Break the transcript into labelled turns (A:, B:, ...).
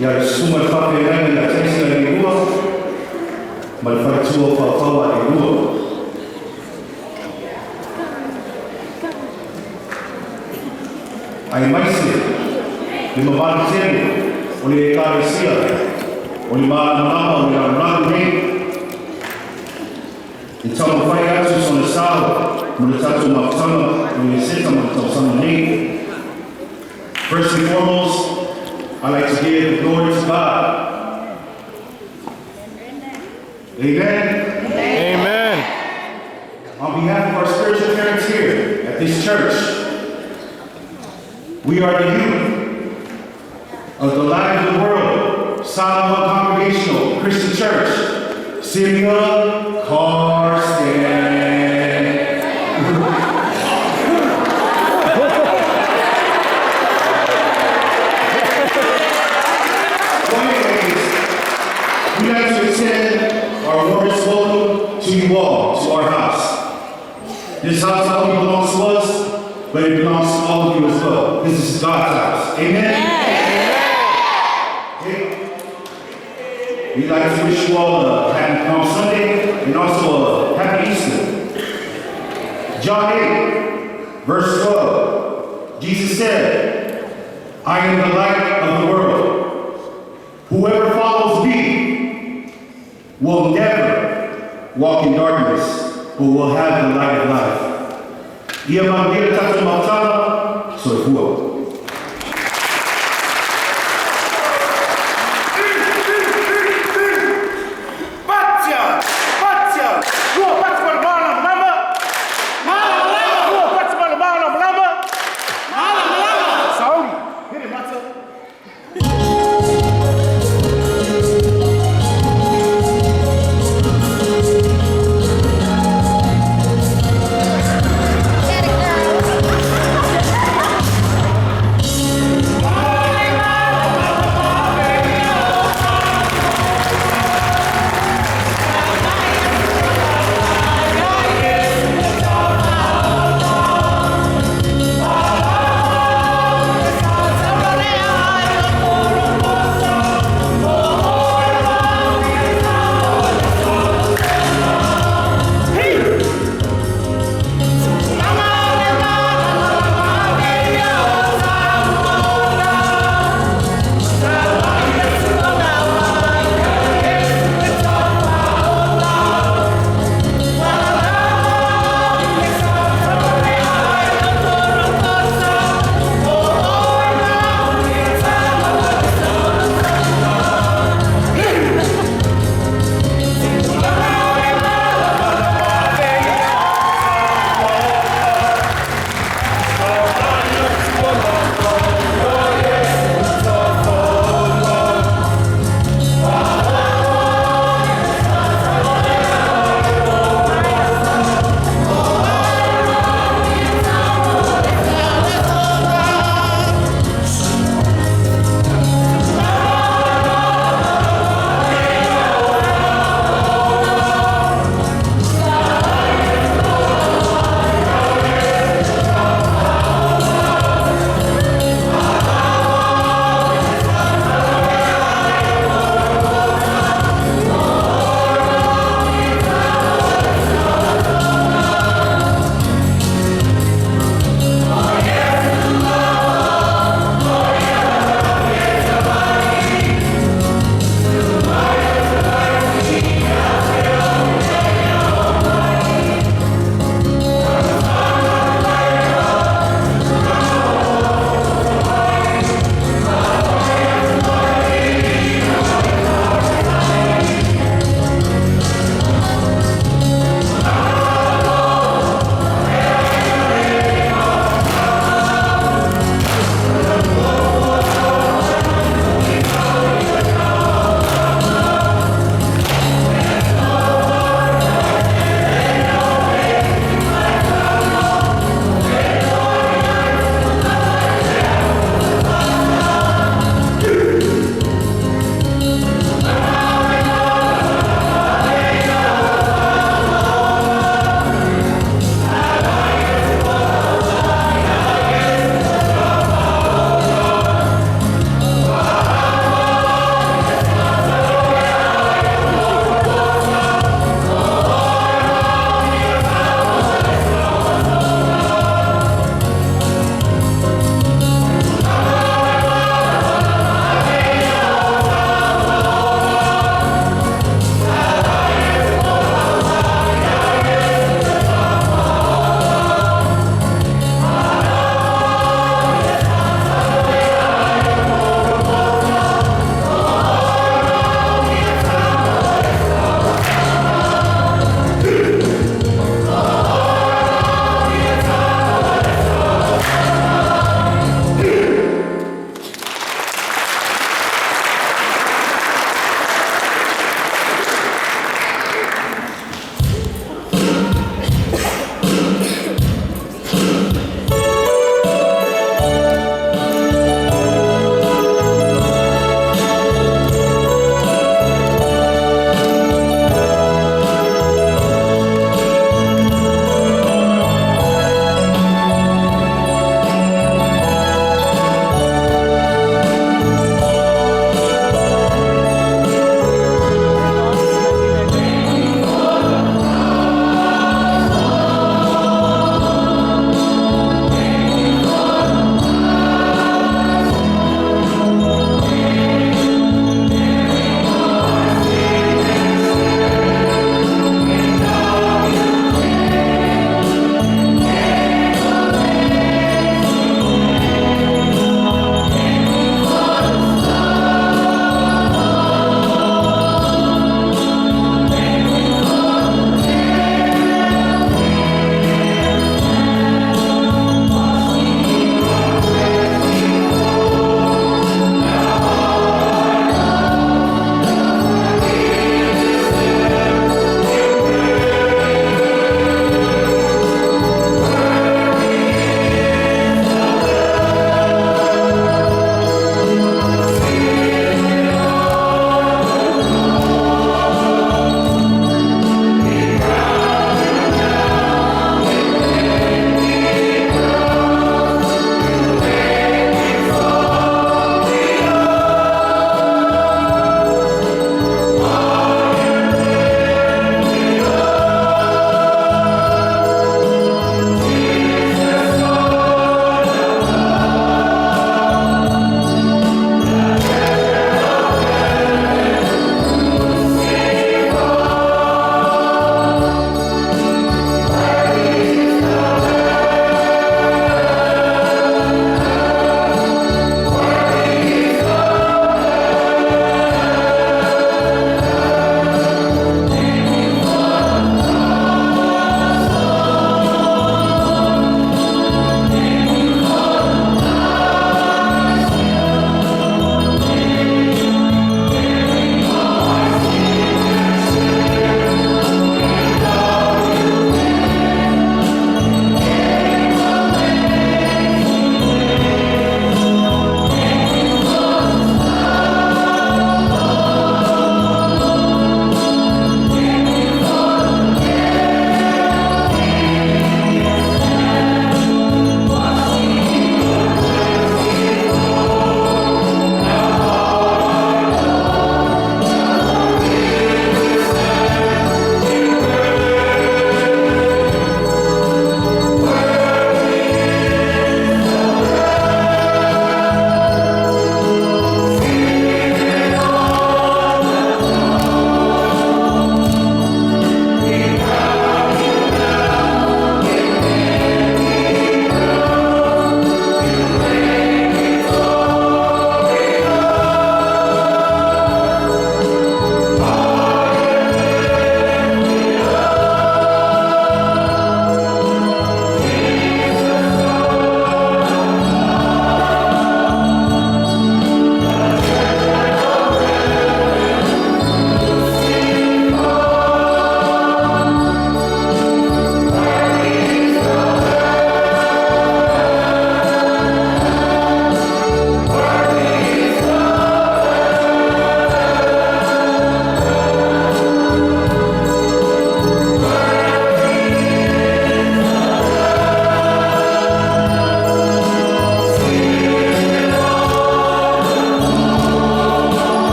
A: Ia suma whawhenanga na taisina ni rua, ma le whaitua whawhawa e rua. Ai maise, le mawani tene, o le ekaresia, o le maanamama, o le aranaru nei, e tau whai atu so le sao, mo le tatu mawtanga, o le seta mo le tausanga nei. First and foremost, I'd like to give glory to God. Amen.
B: Amen.
A: On behalf of our spiritual parents here at this church, we are the youth of the Light of the World, Solomon Congregational Christian Church, Syria, Carson. We'd like to extend our warmest welcome to you all, to our house. This house not only belongs to us, but it belongs to all of you as well. This is God's house. Amen? Amen. We'd like to wish you all a happy Palm Sunday and also a happy Easter. John 8, verse 12. Jesus said, I am the light of the world. Whoever follows me will never walk in darkness, but will have the light of life. Ia mangira tatu matala, so